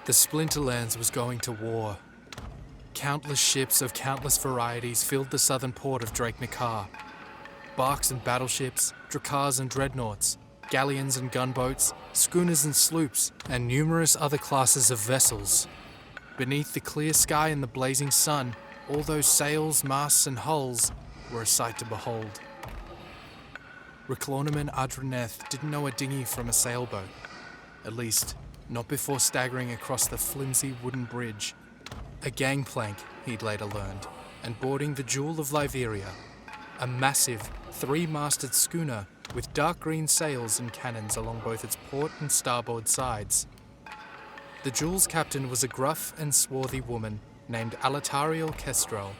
The Splinterlands was going to war. Countless ships of countless varieties filled the southern port of Drake Nakar. Barks and battleships, drakars and dreadnoughts, galleons and gunboats, schooners and sloops, and numerous other classes of vessels. Beneath the clear sky and the blazing sun, all those sails, masts and hulls were a sight to behold. Reclornaman Adraneth didn't know a dinghy from a sailboat. At least, not before staggering across the flimsy wooden bridge. A gangplank, he'd later learned, and boarding the Jewel of Liberia, a massive, three-masted schooner with dark green sails and cannons along both its port and starboard sides. The Jewel's captain was a gruff and swarthy woman named Alatariel Kestrel.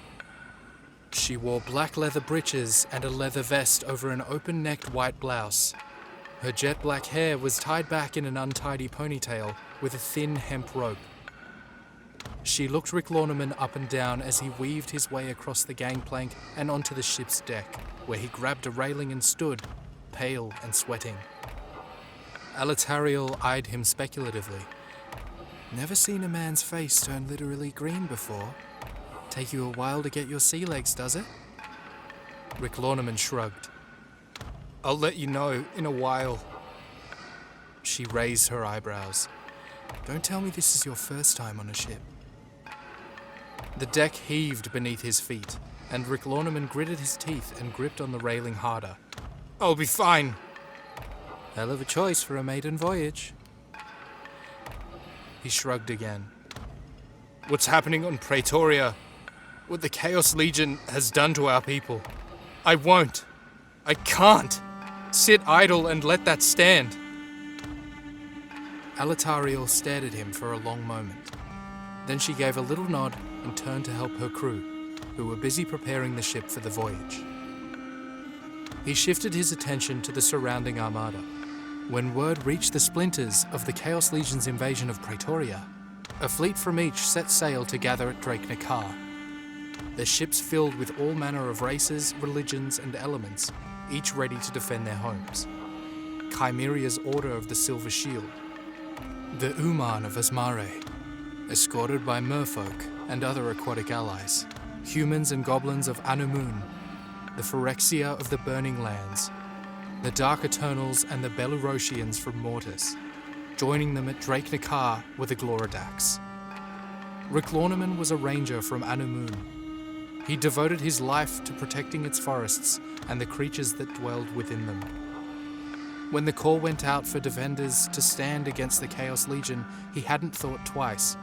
She wore black leather breeches and a leather vest over an open-necked white blouse. Her jet black hair was tied back in an untidy ponytail with a thin hemp rope. She looked Rick Lorneman up and down as he weaved his way across the gangplank and onto the ship's deck, where he grabbed a railing and stood, pale and sweating. Alatariel eyed him speculatively. "Never seen a man's face turn literally green before. Take you a while to get your sea legs, does it?" Rick Lorneman shrugged. "I'll let you know in a while." She raised her eyebrows. "Don't tell me this is your first time on a ship." The deck heaved beneath his feet, and Rick Lorneman gritted his teeth and gripped on the railing harder. "I'll be fine." "Hell of a choice for a maiden voyage." He shrugged again. "What's happening on Praetoria? What the Chaos Legion has done to our people. I can't sit idle and let that stand." Alatariel stared at him for a long moment. Then she gave a little nod and turned to help her crew, who were busy preparing the ship for the voyage. He shifted his attention to the surrounding armada. When word reached the splinters of the Chaos Legion's invasion of Praetoria, a fleet from each set sail to gather at Drake Nakar. Their ships filled with all manner of races, religions, and elements, each ready to defend their homes. Chimeria's Order of the Silver Shield, the Uman of Asmare, escorted by merfolk and other aquatic allies, humans and goblins of Anumun, the Phyrexia of the Burning Lands, the Dark Eternals and the Belarusians from Mortis. Joining them at Drake Nakar were the Gloridax. Rick Lorneman was a ranger from Anumun. He devoted his life to protecting its forests and the creatures that dwelled within them. When the call went out for defenders to stand against the Chaos Legion, he hadn't thought twice,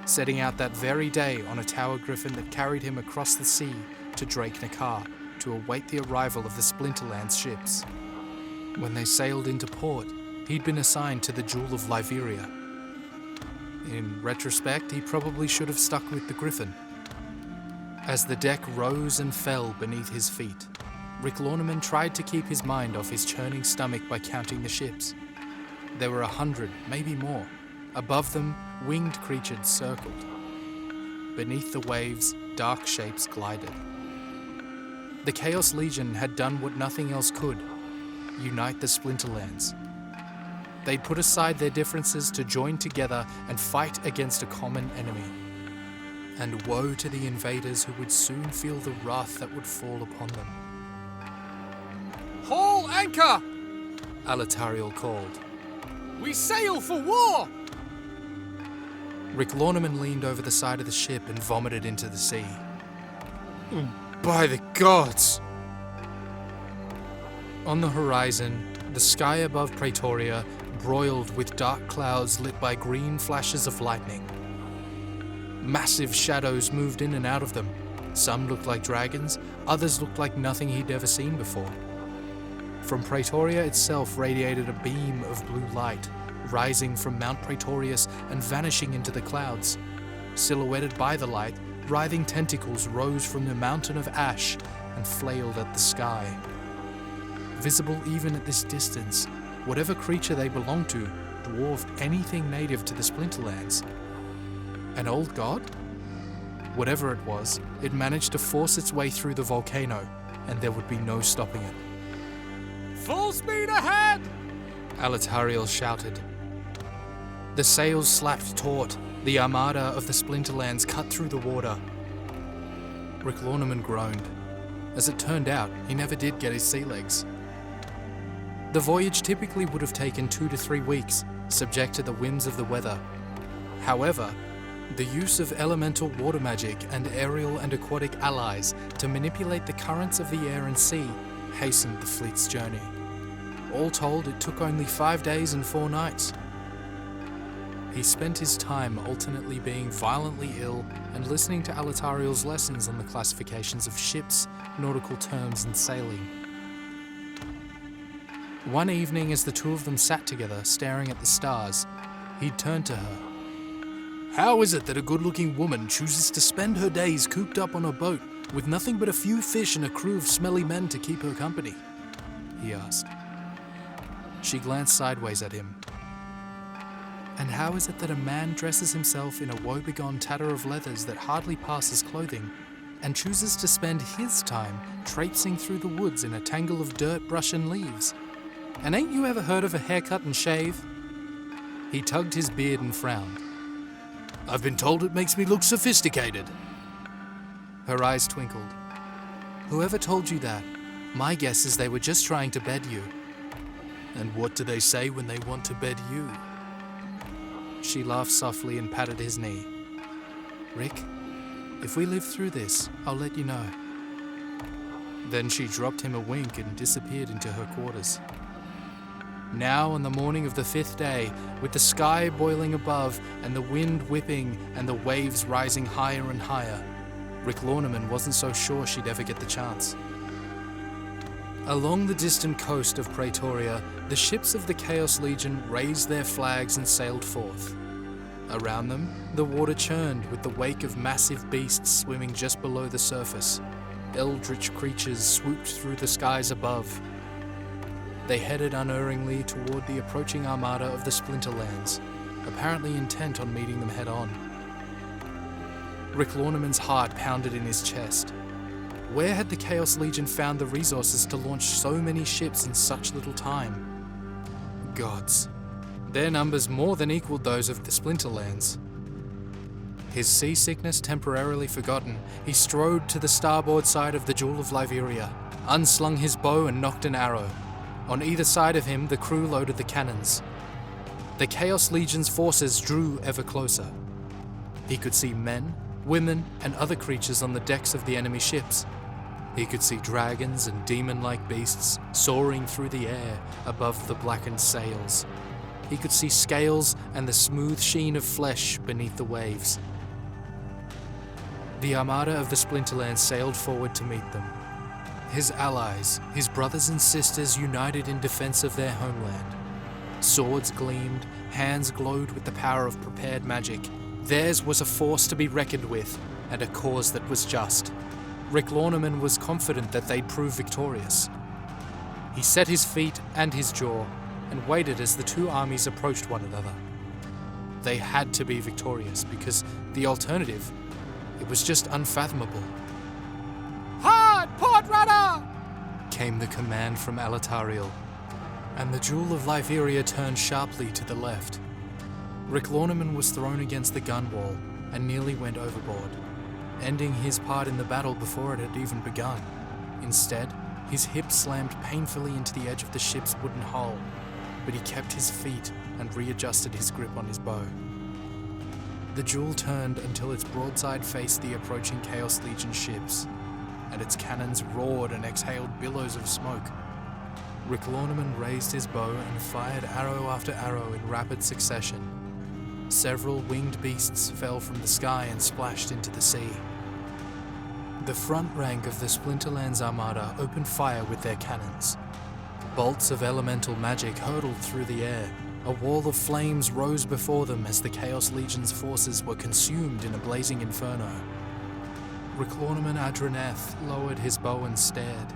setting out that very day on a tower griffin that carried him across the sea to Drake Nakar to await the arrival of the Splinterlands ships. When they sailed into port, he'd been assigned to the Jewel of Liberia. In retrospect, he probably should have stuck with the griffin. As the deck rose and fell beneath his feet, Rick Lorneman tried to keep his mind off his churning stomach by counting the ships. There were 100, maybe more. Above them, winged creatures circled. Beneath the waves, dark shapes glided. The Chaos Legion had done what nothing else could: unite the Splinterlands. They'd put aside their differences to join together and fight against a common enemy. And woe to the invaders who would soon feel the wrath that would fall upon them. "Haul anchor!" Alatariel called. "We sail for war!" Rick Lorneman leaned over the side of the ship and vomited into the sea. "By the gods!" On the horizon, the sky above Praetoria broiled with dark clouds lit by green flashes of lightning. Massive shadows moved in and out of them. Some looked like dragons, others looked like nothing he'd ever seen before. From Praetoria itself radiated a beam of blue light, rising from Mount Praetorius and vanishing into the clouds. Silhouetted by the light, writhing tentacles rose from the mountain of ash and flailed at the sky. Visible even at this distance, whatever creature they belonged to dwarfed anything native to the Splinterlands. An old god? Whatever it was, it managed to force its way through the volcano, and there would be no stopping it. "Full speed ahead!" Alatariel shouted. The sails slapped taut, the armada of the Splinterlands cut through the water. Rick Lorneman groaned. As it turned out, he never did get his sea legs. The voyage typically would have taken 2 to 3 weeks, subject to the whims of the weather. However, the use of elemental water magic and aerial and aquatic allies to manipulate the currents of the air and sea hastened the fleet's journey. All told, it took only 5 days and 4 nights. He spent his time alternately being violently ill and listening to Alatariel's lessons on the classifications of ships, nautical terms, and sailing. One evening, as the two of them sat together, staring at the stars, he turned to her. "How is it that a good-looking woman chooses to spend her days cooped up on a boat with nothing but a few fish and a crew of smelly men to keep her company?" he asked. She glanced sideways at him. "And how is it that a man dresses himself in a woebegone tatter of leathers that hardly passes clothing, and chooses to spend his time traipsing through the woods in a tangle of dirt, brush, and leaves? And ain't you ever heard of a haircut and shave?" He tugged his beard and frowned. "I've been told it makes me look sophisticated." Her eyes twinkled. "Whoever told you that? My guess is they were just trying to bed you." "And what do they say when they want to bed you?" She laughed softly and patted his knee. "Rick, if we live through this, I'll let you know." Then she dropped him a wink and disappeared into her quarters. Now, on the morning of the 5th day, with the sky boiling above and the wind whipping and the waves rising higher and higher, Rick Lorneman wasn't so sure she'd ever get the chance. Along the distant coast of Praetoria, the ships of the Chaos Legion raised their flags and sailed forth. Around them, the water churned with the wake of massive beasts swimming just below the surface. Eldritch creatures swooped through the skies above. They headed unerringly toward the approaching armada of the Splinterlands, apparently intent on meeting them head-on. Rick Lorneman's heart pounded in his chest. Where had the Chaos Legion found the resources to launch so many ships in such little time? Gods. Their numbers more than equaled those of the Splinterlands. His seasickness temporarily forgotten, he strode to the starboard side of the Jewel of Liberia, unslung his bow and nocked an arrow. On either side of him, the crew loaded the cannons. The Chaos Legion's forces drew ever closer. He could see men, women, and other creatures on the decks of the enemy ships. He could see dragons and demon-like beasts soaring through the air above the blackened sails. He could see scales and the smooth sheen of flesh beneath the waves. The armada of the Splinterlands sailed forward to meet them. His allies, his brothers and sisters united in defense of their homeland. Swords gleamed, hands glowed with the power of prepared magic. Theirs was a force to be reckoned with, and a cause that was just. Rick Lorneman was confident that they'd prove victorious. He set his feet and his jaw, and waited as the two armies approached one another. They had to be victorious, because the alternative, it was just unfathomable. "Hard port rudder!" came the command from Alatariel, and the Jewel of Liberia turned sharply to the left. Rick Lorneman was thrown against the gun wall and nearly went overboard, ending his part in the battle before it had even begun. Instead, his hip slammed painfully into the edge of the ship's wooden hull, but he kept his feet and readjusted his grip on his bow. The Jewel turned until its broadside faced the approaching Chaos Legion ships, and its cannons roared and exhaled billows of smoke. Rick Lorneman raised his bow and fired arrow after arrow in rapid succession. Several winged beasts fell from the sky and splashed into the sea. The front rank of the Splinterlands armada opened fire with their cannons. Bolts of elemental magic hurtled through the air. A wall of flames rose before them as the Chaos Legion's forces were consumed in a blazing inferno. Rick Lorneman Adraneth lowered his bow and stared.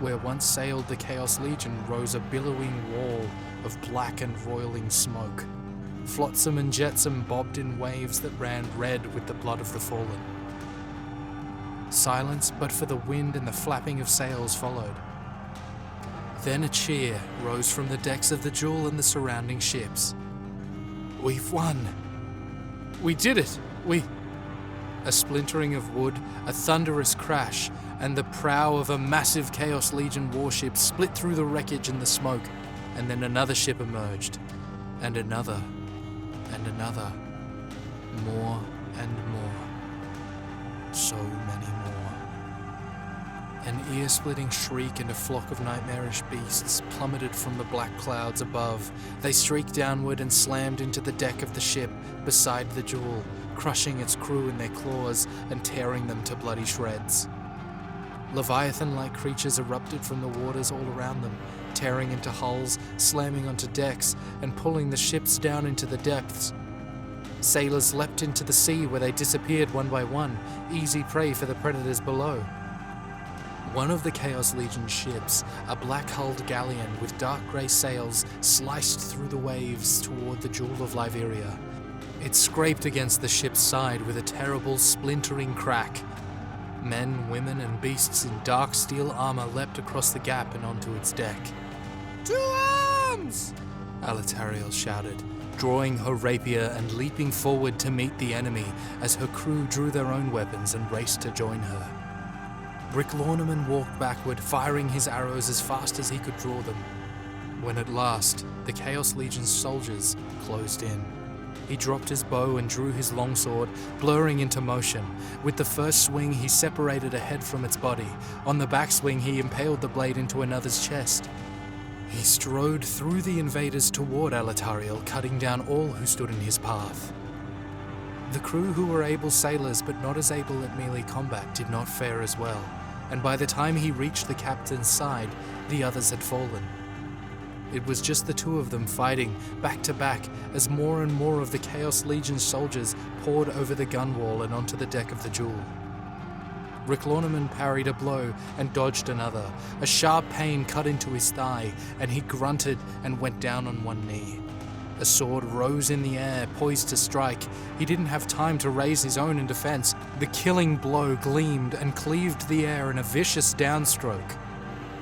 Where once sailed the Chaos Legion rose a billowing wall of black and roiling smoke. Flotsam and jetsam bobbed in waves that ran red with the blood of the fallen. Silence but for the wind and the flapping of sails followed. Then a cheer rose from the decks of the Jewel and the surrounding ships. We've won. We did it. A splintering of wood, a thunderous crash, and the prow of a massive Chaos Legion warship split through the wreckage and the smoke, and then another ship emerged, and another, and another, more and more, so many more. An ear-splitting shriek and a flock of nightmarish beasts plummeted from the black clouds above. They streaked downward and slammed into the deck of the ship beside the Jewel, crushing its crew in their claws and tearing them to bloody shreds. Leviathan-like creatures erupted from the waters all around them, tearing into hulls, slamming onto decks, and pulling the ships down into the depths. Sailors leapt into the sea where they disappeared one by one, easy prey for the predators below. One of the Chaos Legion ships, a black-hulled galleon with dark grey sails, sliced through the waves toward the Jewel of Liberia. It scraped against the ship's side with a terrible splintering crack. Men, women, and beasts in dark steel armor leapt across the gap and onto its deck. To arms! Alatariel shouted, drawing her rapier and leaping forward to meet the enemy as her crew drew their own weapons and raced to join her. Rick Lorneman walked backward, firing his arrows as fast as he could draw them. When at last, the Chaos Legion's soldiers closed in. He dropped his bow and drew his longsword, blurring into motion. With the first swing, he separated a head from its body. On the backswing, he impaled the blade into another's chest. He strode through the invaders toward Alatariel, cutting down all who stood in his path. The crew, who were able sailors but not as able at melee combat, did not fare as well, and by the time he reached the captain's side, the others had fallen. It was just the two of them fighting, back to back, as more and more of the Chaos Legion soldiers poured over the gunwale and onto the deck of the Jewel. Rick Lorneman parried a blow and dodged another. A sharp pain cut into his thigh, and he grunted and went down on one knee. A sword rose in the air, poised to strike. He didn't have time to raise his own in defense. The killing blow gleamed and cleaved the air in a vicious downstroke.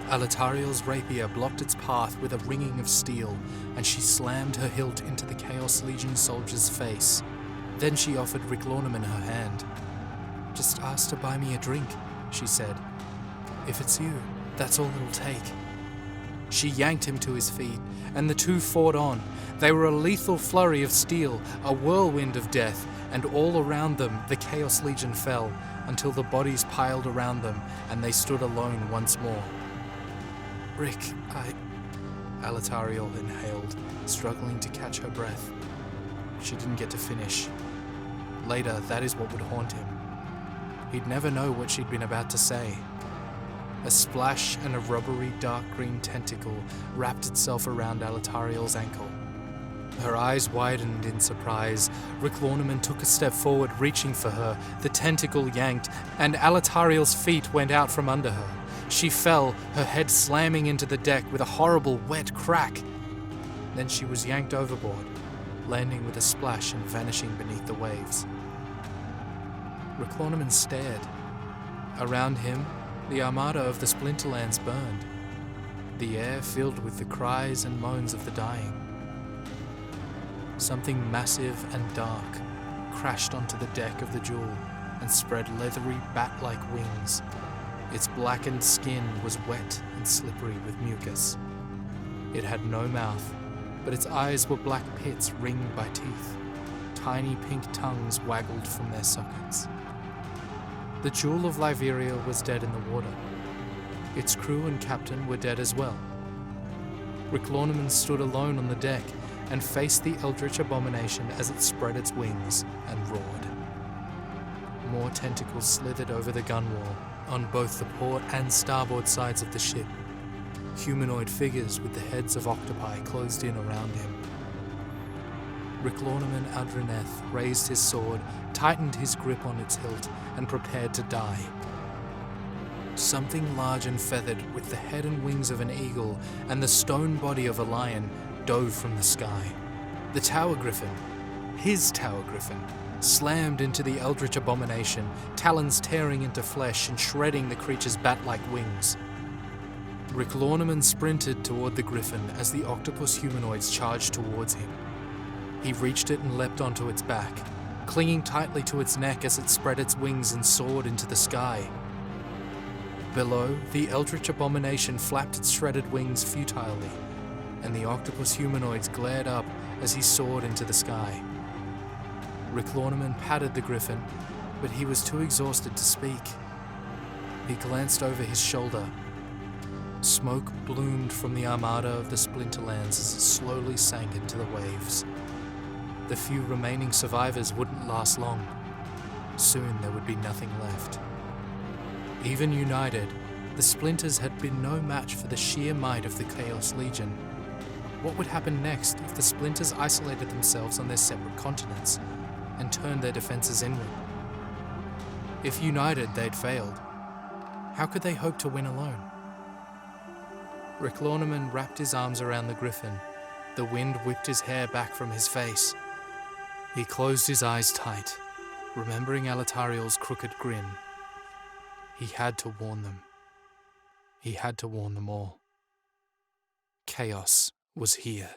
Alatariel's rapier blocked its path with a ringing of steel, and she slammed her hilt into the Chaos Legion soldier's face. Then she offered Rick Lorneman her hand. "Just ask to buy me a drink," she said. "If it's you, that's all it'll take." She yanked him to his feet, and the two fought on. They were a lethal flurry of steel, a whirlwind of death, and all around them the Chaos Legion fell, until the bodies piled around them, and they stood alone once more. "Rick, Alatariel inhaled, struggling to catch her breath. She didn't get to finish. Later, that is what would haunt him. He'd never know what she'd been about to say. A splash and a rubbery dark green tentacle wrapped itself around Alatariel's ankle. Her eyes widened in surprise. Rick Lorneman took a step forward, reaching for her. The tentacle yanked, and Alatariel's feet went out from under her. She fell, her head slamming into the deck with a horrible wet crack. Then she was yanked overboard, landing with a splash and vanishing beneath the waves. Rick Lorneman stared. Around him, the armada of the Splinterlands burned, the air filled with the cries and moans of the dying. Something massive and dark crashed onto the deck of the Jewel and spread leathery bat-like wings. Its blackened skin was wet and slippery with mucus. It had no mouth, but its eyes were black pits ringed by teeth. Tiny pink tongues waggled from their sockets. The Jewel of Liberia was dead in the water. Its crew and captain were dead as well. Rick Lorneman stood alone on the deck and faced the eldritch abomination as it spread its wings and roared. More tentacles slithered over the gunwale on both the port and starboard sides of the ship. Humanoid figures with the heads of octopi closed in around him. Rick Lorneman Adreneth raised his sword, tightened his grip on its hilt, and prepared to die. Something large and feathered, with the head and wings of an eagle and the stone body of a lion, dove from the sky. The Tower Griffin, his Tower Griffin, slammed into the eldritch abomination, talons tearing into flesh and shredding the creature's bat-like wings. Rick Lorneman sprinted toward the griffin as the octopus humanoids charged towards him. He reached it and leapt onto its back, clinging tightly to its neck as it spread its wings and soared into the sky. Below, the eldritch abomination flapped its shredded wings futilely, and the octopus humanoids glared up as he soared into the sky. Rick Lorneman patted the griffin, but he was too exhausted to speak. He glanced over his shoulder. Smoke bloomed from the armada of the Splinterlands as it slowly sank into the waves. The few remaining survivors wouldn't last long. Soon there would be nothing left. Even united, the Splinters had been no match for the sheer might of the Chaos Legion. What would happen next if the Splinters isolated themselves on their separate continents and turned their defenses inward? If united, they'd failed. How could they hope to win alone? Rick Lorneman wrapped his arms around the griffin. The wind whipped his hair back from his face. He closed his eyes tight, remembering Alatariel's crooked grin. He had to warn them. He had to warn them all. Chaos was here.